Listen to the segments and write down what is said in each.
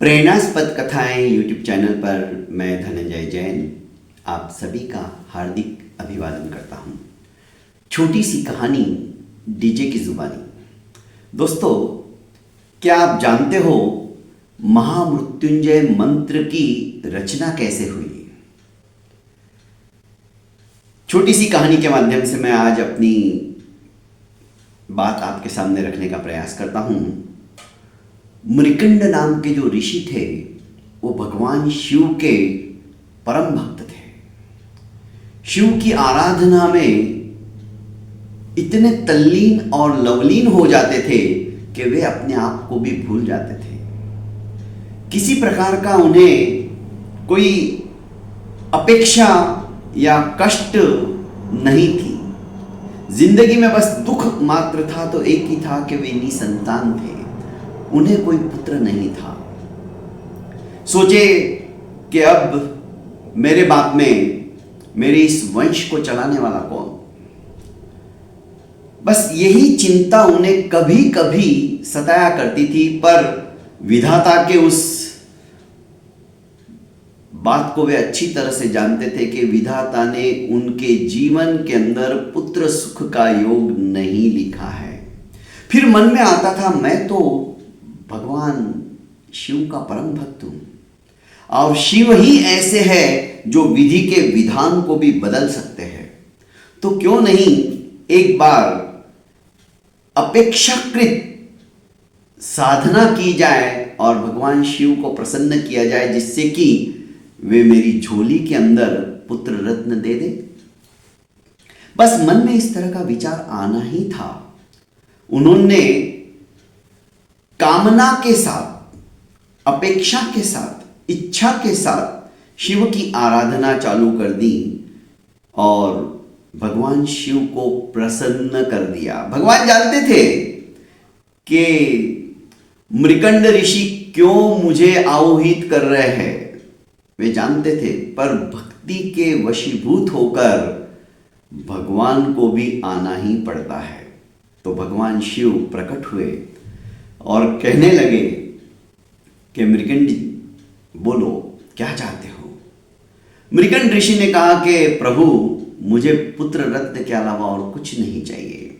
प्रेरणास्पद कथाएं YouTube channel पर मैं धनंजय जैन आप सभी का हार्दिक अभिवादन करता हूं। छोटी सी कहानी डीजे की जुबानी। दोस्तों, क्या आप जानते हो महामृत्युंजय मंत्र की रचना कैसे हुई? छोटी सी कहानी के माध्यम से मैं आज अपनी बात आपके सामने रखने का प्रयास करता हूं। मृकंड नाम के जो ऋषि थे वो भगवान शिव के परम भक्त थे। शिव की आराधना में इतने तल्लीन और लवलीन हो जाते थे कि वे अपने आप को भी भूल जाते थे। किसी प्रकार का उन्हें कोई अपेक्षा या कष्ट नहीं थी। जिंदगी में बस दुख मात्र था, तो एक ही था कि वे निसंतान थे। उन्हें कोई पुत्र नहीं था। सोचे कि अब मेरे बाद में मेरे इस वंश को चलाने वाला कौन? बस यही चिंता उन्हें कभी कभी सताया करती थी, पर विधाता के उस बात को वे अच्छी तरह से जानते थे कि विधाता ने उनके जीवन के अंदर पुत्र सुख का योग नहीं लिखा है। फिर मन में आता था, मैं तो भगवान शिव का परम भक्त हूं और शिव ही ऐसे है जो विधि के विधान को भी बदल सकते हैं। तो क्यों नहीं एक बार अपेक्षाकृत साधना की जाए और भगवान शिव को प्रसन्न किया जाए, जिससे कि वे मेरी झोली के अंदर पुत्र रत्न दे दे। बस मन में इस तरह का विचार आना ही था। उन्होंने कामना के साथ, अपेक्षा के साथ, इच्छा के साथ शिव की आराधना चालू कर दी और भगवान शिव को प्रसन्न कर दिया। भगवान जानते थे कि मृकंड ऋषि क्यों मुझे आह्वाहित कर रहे हैं, वे जानते थे, पर भक्ति के वशीभूत होकर भगवान को भी आना ही पड़ता है। तो भगवान शिव प्रकट हुए और कहने लगे कि मृकंड बोलो, क्या चाहते हो? मृकंड ऋषि ने कहा कि प्रभु, मुझे पुत्र रत्न के अलावा और कुछ नहीं चाहिए।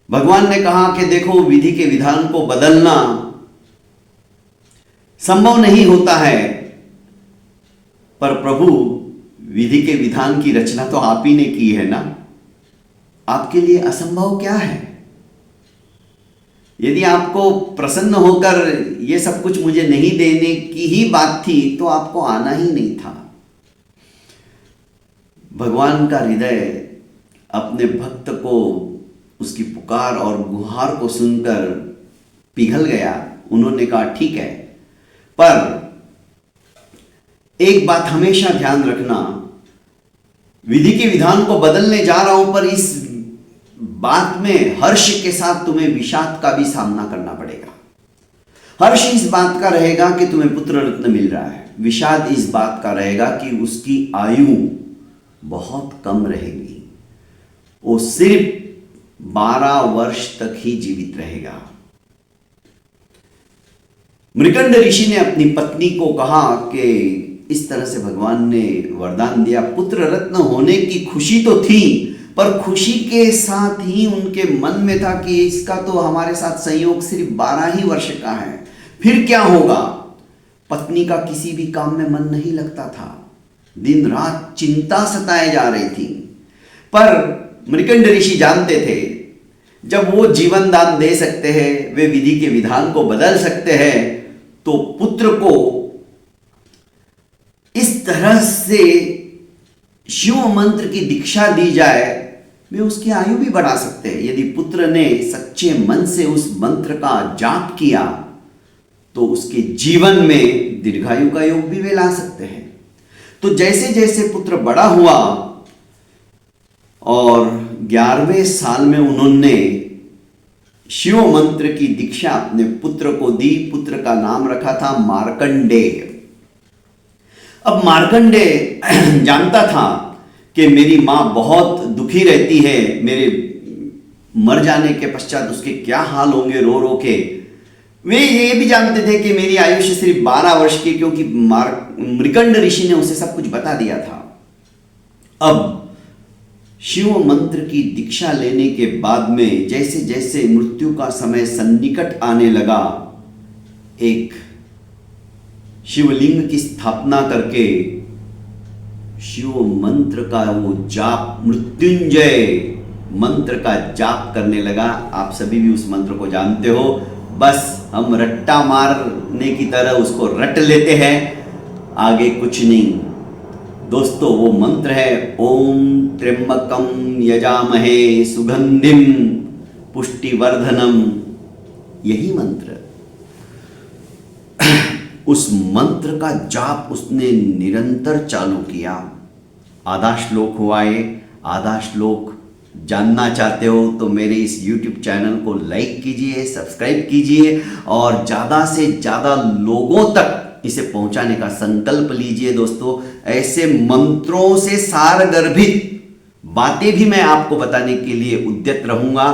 भगवान ने कहा कि देखो, विधि के विधान को बदलना संभव नहीं होता है, पर प्रभु विधि के विधान की रचना तो आप ही ने की है ना, आपके लिए असंभव क्या है? यदि आपको प्रसन्न होकर ये सब कुछ मुझे नहीं देने की ही बात थी तो आपको आना ही नहीं था। भगवान का हृदय अपने भक्त को, उसकी पुकार और गुहार को सुनकर पिघल गया। उन्होंने कहा, ठीक है, पर एक बात हमेशा ध्यान रखना, विधि के विधान को बदलने जा रहा हूं, पर इस बात में हर्ष के साथ तुम्हें विषाद का भी सामना करना पड़ेगा। हर्ष इस बात का रहेगा कि तुम्हें पुत्र रत्न मिल रहा है, विषाद इस बात का रहेगा कि उसकी आयु बहुत कम रहेगी, वो सिर्फ 12 वर्ष तक ही जीवित रहेगा। मृकंड ऋषि ने अपनी पत्नी को कहा कि इस तरह से भगवान ने वरदान दिया। पुत्र रत्न होने की खुशी तो थी, पर खुशी के साथ ही उनके मन में था कि इसका तो हमारे साथ संयोग सिर्फ 12 ही वर्ष का है, फिर क्या होगा? पत्नी का किसी भी काम में मन नहीं लगता था, दिन रात चिंता सताए जा रही थी। पर मृकंड ऋषि जानते थे, जब वो जीवन दान दे सकते हैं, वे विधि के विधान को बदल सकते हैं, तो पुत्र को इस तरह से शिव मंत्र की दीक्षा दी जाए, वे उसकी आयु भी बढ़ा सकते हैं। यदि पुत्र ने सच्चे मन से उस मंत्र का जाप किया तो उसके जीवन में दीर्घायु का योग भी वे ला सकते हैं। तो जैसे जैसे पुत्र बड़ा हुआ और 11वें साल में उन्होंने शिव मंत्र की दीक्षा अपने पुत्र को दी। पुत्र का नाम रखा था मार्कंडेय। अब मार्कंडेय जानता था कि मेरी माँ बहुत दुखी रहती है, मेरे मर जाने के पश्चात उसके क्या हाल होंगे रो रो के। वे ये भी जानते थे कि मेरी आयुष्य सिर्फ 12 वर्ष की, क्योंकि मृकंड ऋषि ने उसे सब कुछ बता दिया था। अब शिव मंत्र की दीक्षा लेने के बाद में जैसे जैसे मृत्यु का समय सन्निकट आने लगा, एक शिवलिंग की स्थापना करके शिव मंत्र का वो जाप, मृत्युंजय मंत्र का जाप करने लगा। आप सभी भी उस मंत्र को जानते हो, बस हम रट्टा मारने की तरह उसको रट लेते हैं, आगे कुछ नहीं। दोस्तों वो मंत्र है ओम त्र्यंबकम यजामहे सुगंधिम पुष्टिवर्धनम, यही मंत्र। उस मंत्र का जाप उसने निरंतर चालू किया। आधा श्लोक हुआ है। आधा श्लोक जानना चाहते हो तो मेरे इस YouTube चैनल को लाइक कीजिए, सब्सक्राइब कीजिए और ज़्यादा से ज़्यादा लोगों तक इसे पहुंचाने का संकल्प लीजिए। दोस्तों ऐसे मंत्रों से सारगर्भित बातें भी मैं आपको बताने के लिए उद्यत रहूंगा।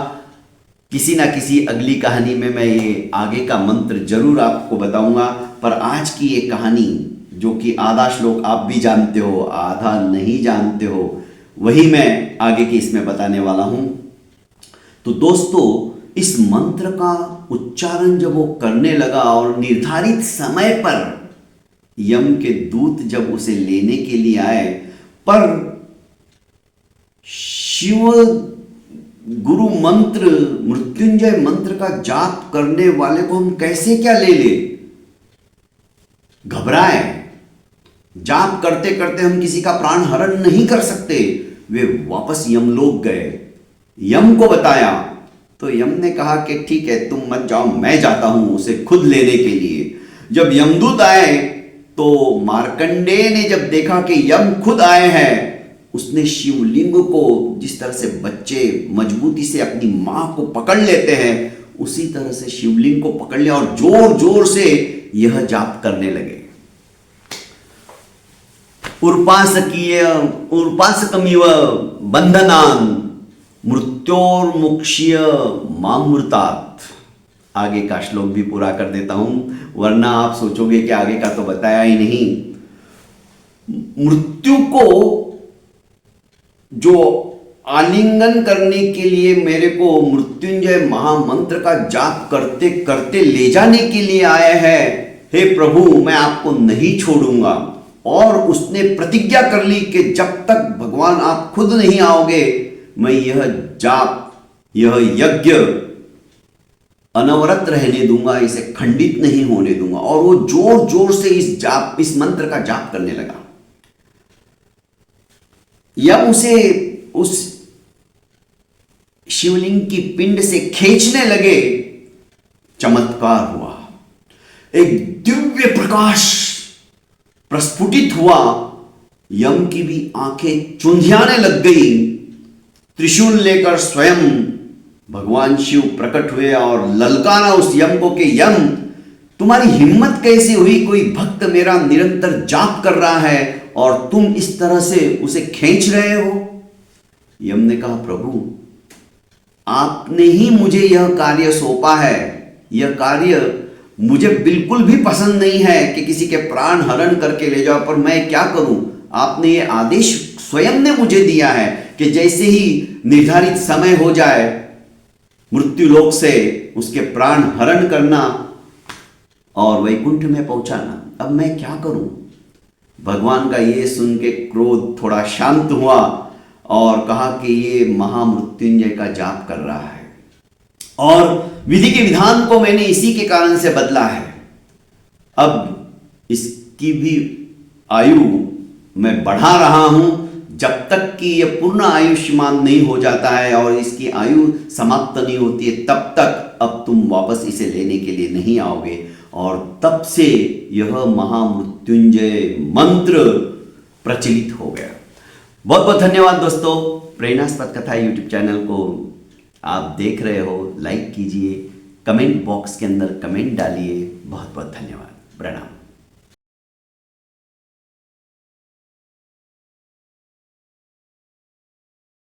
किसी ना किसी अगली कहानी में मैं ये आगे का मंत्र जरूर आपको बताऊंगा, पर आज की ये कहानी जो कि आधा श्लोक आप भी जानते हो, आधा नहीं जानते हो, वही मैं आगे की इसमें बताने वाला हूं। तो दोस्तों इस मंत्र का उच्चारण जब वो करने लगा और निर्धारित समय पर यम के दूत जब उसे लेने के लिए आए, पर शिव गुरु मंत्र मृत्युंजय मंत्र का जाप करने वाले को हम कैसे क्या ले ले, घबराए। जाप करते करते हम किसी का प्राण हरण नहीं कर सकते। वे वापस यमलोक गए, यम को बताया तो यम ने कहा कि ठीक है तुम मत जाओ, मैं जाता हूं उसे खुद लेने के लिए। जब यमदूत आए तो मार्कंडेय ने जब देखा कि यम खुद आए हैं, उसने शिवलिंग को जिस तरह से बच्चे मजबूती से अपनी मां को पकड़ लेते हैं उसी तरह से शिवलिंग को पकड़ लिया और जोर जोर से यह जाप करने लगे। उर्पासकमिव बंधनान मृत्योर्मुक्ष्य मामृतात्। आगे का श्लोक भी पूरा कर देता हूं, वरना आप सोचोगे कि आगे का तो बताया ही नहीं। मृत्यु को जो आलिंगन करने के लिए मेरे को मृत्युंजय महामंत्र का जाप करते करते ले जाने के लिए आया है, हे प्रभु मैं आपको नहीं छोड़ूंगा। और उसने प्रतिज्ञा कर ली कि जब तक भगवान आप खुद नहीं आओगे मैं यह जाप, यह यज्ञ अनवरत रहने दूंगा, इसे खंडित नहीं होने दूंगा। और वो जोर जोर से इस मंत्र का जाप करने लगा। यम उसे उस शिवलिंग की पिंड से खींचने लगे। चमत्कार हुआ, एक दिव्य प्रकाश प्रस्फुटित हुआ। यम की भी आंखें चुंधियाने लग गई। त्रिशूल लेकर स्वयं भगवान शिव प्रकट हुए और ललकारा उस यम को कि यम तुम्हारी हिम्मत कैसे हुई, कोई भक्त मेरा निरंतर जाप कर रहा है और तुम इस तरह से उसे खींच रहे हो। यम ने कहा प्रभु आपने ही मुझे यह कार्य सौंपा है, यह कार्य मुझे बिल्कुल भी पसंद नहीं है कि किसी के प्राण हरण करके ले जाओ, पर मैं क्या करूं, आपने ये आदेश स्वयं ने मुझे दिया है कि जैसे ही निर्धारित समय हो जाए मृत्युलोक से उसके प्राण हरण करना और वैकुंठ में पहुंचाना। अब मैं क्या करूं। भगवान का ये सुन के क्रोध थोड़ा शांत हुआ और कहा कि ये महामृत्युंजय का जाप कर रहा है और विधि के विधान को मैंने इसी के कारण से बदला है। अब इसकी भी आयु मैं बढ़ा रहा हूं जब तक कि यह पूर्ण आयुष्मान नहीं हो जाता है और इसकी आयु समाप्त नहीं होती है, तब तक अब तुम वापस इसे लेने के लिए नहीं आओगे। और तब से यह महामृत्युंजय मंत्र प्रचलित हो गया। बहुत बहुत धन्यवाद दोस्तों। प्रेरणास्पद कथा यूट्यूब चैनल को आप देख रहे हो, लाइक कीजिए, कमेंट बॉक्स के अंदर कमेंट डालिए। बहुत बहुत धन्यवाद। प्रणाम।